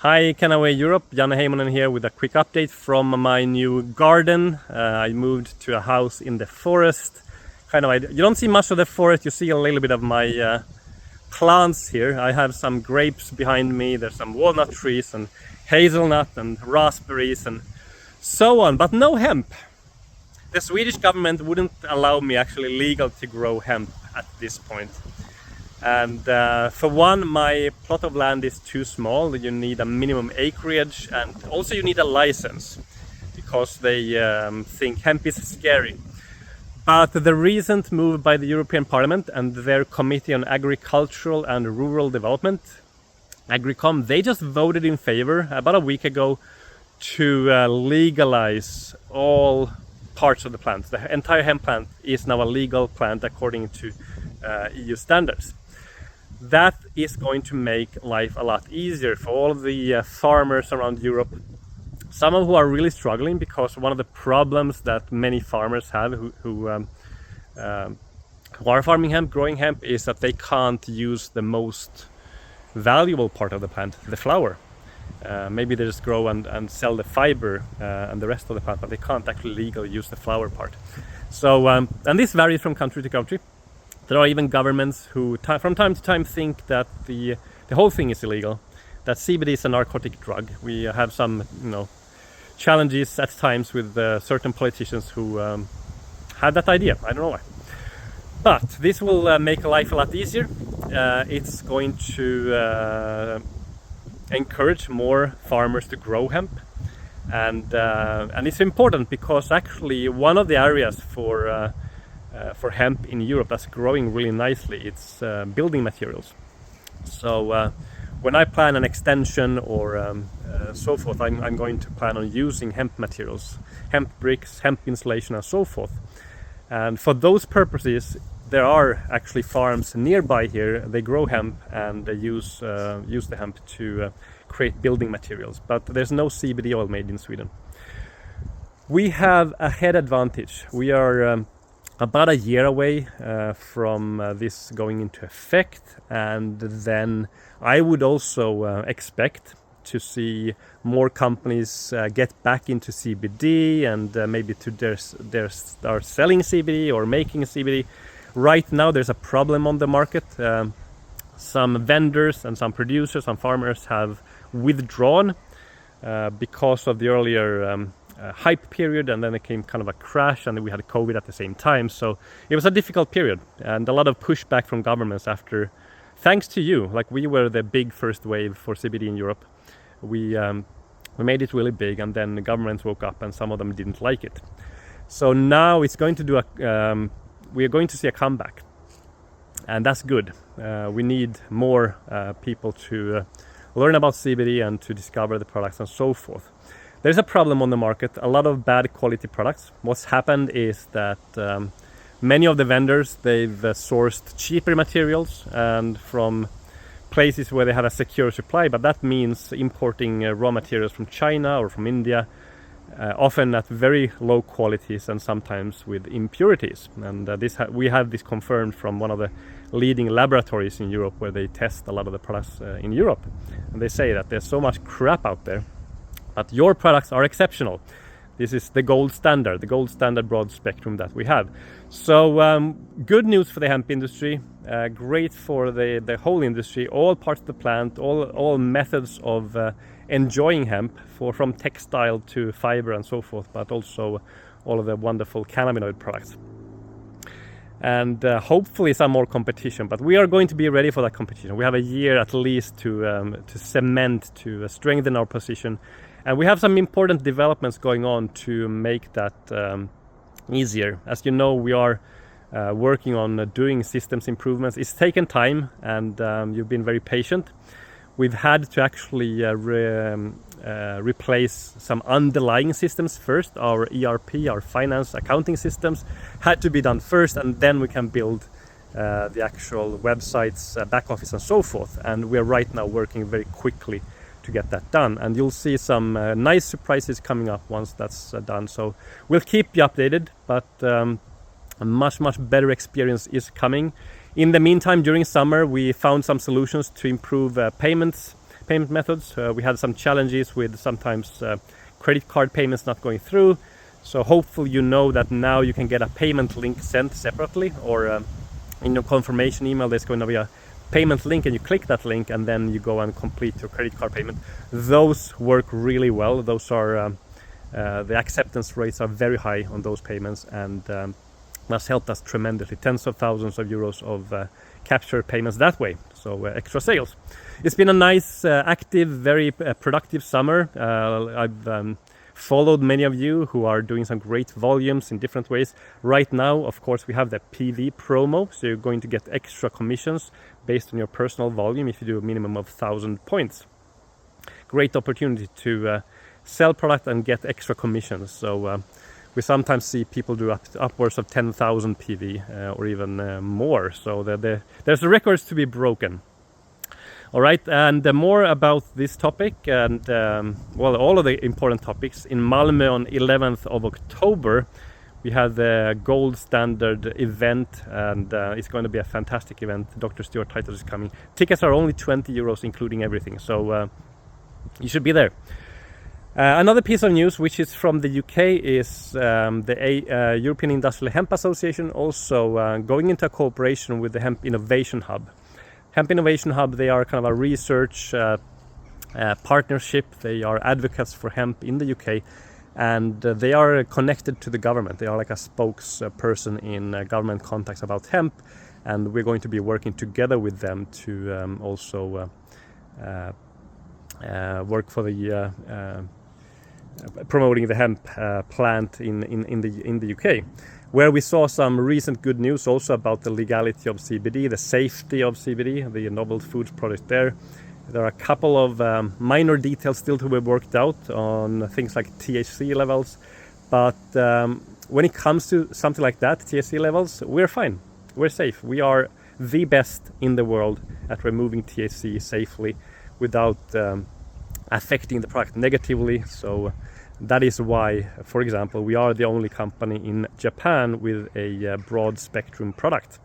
Hi, Canaway Europe, Janne Heimonen here with a quick update from my new garden. I moved to a house in the forest. You don't see much of the forest, you see a little bit of my plants here. I have some grapes behind me, there's some walnut trees and hazelnut and raspberries and so on, but no hemp. The Swedish government wouldn't allow me actually legal to grow hemp at this point. And for one, my plot of land is too small. You need a minimum acreage, and also you need a license because they think hemp is scary. But the recent move by the European Parliament and their Committee on Agricultural and Rural Development, Agricom, they just voted in favor about a week ago to legalize all parts of the plant. The entire hemp plant is now a legal plant according to EU standards. That is going to make life a lot easier for all the farmers around Europe. Some of who are really struggling because one of the problems that many farmers have who are farming hemp, growing hemp, is that they can't use the most valuable part of the plant, the flower. Maybe they just grow and sell the fiber and the rest of the plant, but they can't actually legally use the flower part. So, and this varies from country to country. There are even governments who from time to time think that the whole thing is illegal, that CBD is a narcotic drug. We have some challenges at times with certain politicians who had that idea. I don't know why. But this will make life a lot easier. It's going to encourage more farmers to grow hemp. And it's important because actually one of the areas for hemp in Europe that's growing really nicely, it's building materials. So when I plan an extension or so forth, I'm going to plan on using hemp materials, hemp bricks, hemp insulation and so forth. And for those purposes, there are actually farms nearby here. They grow hemp and they use the hemp to create building materials. But there's no CBD oil made in Sweden. We have a head advantage. We are about a year away from this going into effect, and then I would also expect to see more companies get back into CBD and maybe to start selling CBD or making CBD. Right now there's a problem on the market. Some vendors and some producers, some farmers have withdrawn because of the earlier hype period, and then it came kind of a crash, and then we had COVID at the same time. So it was a difficult period and a lot of pushback from governments after, thanks to you, like we were the big first wave for CBD in Europe. We made it really big, and then the governments woke up and some of them didn't like it. So now it's going to do we are going to see a comeback, and that's good. We need more people to learn about CBD and to discover the products and so forth. There's a problem on the market, a lot of bad quality products. What's happened is that many of the vendors, they've sourced cheaper materials and from places where they have a secure supply, but that means importing raw materials from China or from India, often at very low qualities and sometimes with impurities. And we have this confirmed from one of the leading laboratories in Europe where they test a lot of the products in Europe. And they say that there's so much crap out there, but your products are exceptional. This is the gold standard broad spectrum that we have. So good news for the hemp industry, great for the whole industry, all parts of the plant, all methods of enjoying hemp, from textile to fiber and so forth, but also all of the wonderful cannabinoid products. And hopefully some more competition, but we are going to be ready for that competition. We have a year at least to cement, to strengthen our position. And we have some important developments going on to make that easier. As you know, we are working on doing systems improvements. It's taken time, and you've been very patient. We've had to actually replace some underlying systems first. Our ERP, our finance accounting systems, had to be done first, and then we can build the actual websites, back office and so forth. And we're right now working very quickly to get that done, and you'll see some nice surprises coming up once that's done. So we'll keep you updated, but a much better experience is coming. In the meantime, during summer we found some solutions to improve payment payment methods. We had some challenges with sometimes credit card payments not going through. So hopefully you know that now you can get a payment link sent separately, or in your confirmation email there's going to be a payment link, and you click that link and then you go and complete your credit card payment. Those work really well. Those are the acceptance rates are very high on those payments, and that's helped us tremendously. Tens of thousands of euros of capture payments that way, so extra sales. It's been a nice, active, very productive summer. I've followed many of you who are doing some great volumes in different ways. Right now, of course, we have the PV promo, so you're going to get extra commissions based on your personal volume if you do a minimum of 1,000 points. Great opportunity to sell product and get extra commissions. So we sometimes see people do upwards of 10,000 PV or even more. So there's records to be broken. All right, and more about this topic and well, all of the important topics. In Malmö on 11th of October, we had the gold standard event, and it's going to be a fantastic event. Dr. Stuart Titus is coming. Tickets are only 20 euros, including everything, so you should be there. Another piece of news, which is from the UK, is the European Industrial Hemp Association also going into a cooperation with the Hemp Innovation Hub. Hemp Innovation Hub, they are kind of a research partnership. They are advocates for hemp in the UK, and they are connected to the government. They are like a spokesperson in government contacts about hemp, and we're going to be working together with them to also work for the promoting the hemp plant in the UK, where we saw some recent good news also about the legality of CBD, the safety of CBD, the novel foods product there. There are a couple of minor details still to be worked out on things like THC levels, but when it comes to something like that, THC levels, we're fine, we're safe. We are the best in the world at removing THC safely without affecting the product negatively. So that is why, for example, we are the only company in Japan with a broad spectrum product,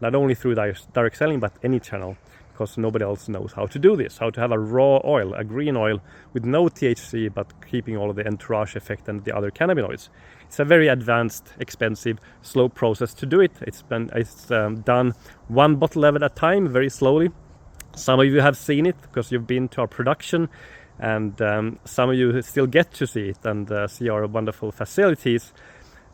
not only through direct selling but any channel, because nobody else knows how to do this, how to have a raw oil, a green oil with no THC but keeping all of the entourage effect and the other cannabinoids. It's a very advanced, expensive, slow process to do it. It's done one bottle at a time, very slowly. Some of you have seen it because you've been to our production, and some of you still get to see it and see our wonderful facilities,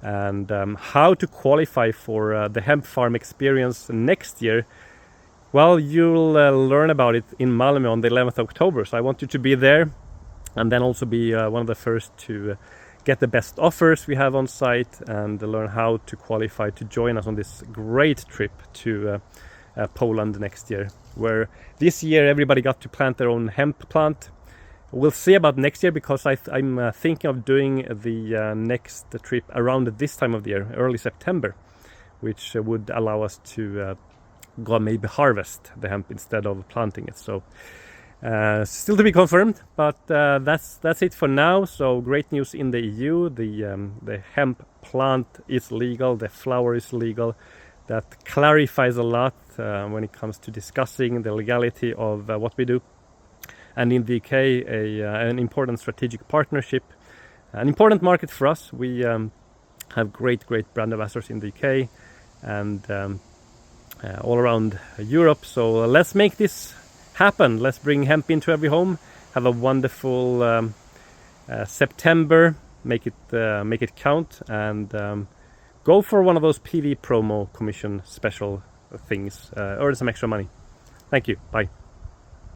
and how to qualify for the hemp farm experience next year. Well, you'll learn about it in Malmö on the 11th of October, so I want you to be there and then also be one of the first to get the best offers we have on site and learn how to qualify to join us on this great trip to Poland next year, where this year everybody got to plant their own hemp plant. We'll see about next year, because I'm thinking of doing the next trip around this time of the year, early September, which would allow us to go maybe harvest the hemp instead of planting it. So still to be confirmed, but that's it for now. So great news in the EU. The hemp plant is legal, the flower is legal. That clarifies a lot when it comes to discussing the legality of what we do. And in the UK, an important strategic partnership, an important market for us. We have great brand ambassadors in the UK and all around Europe. So let's make this happen. Let's bring hemp into every home. Have a wonderful September. Make it count, and go for one of those PV promo commission special things. Earn some extra money. Thank you. Bye.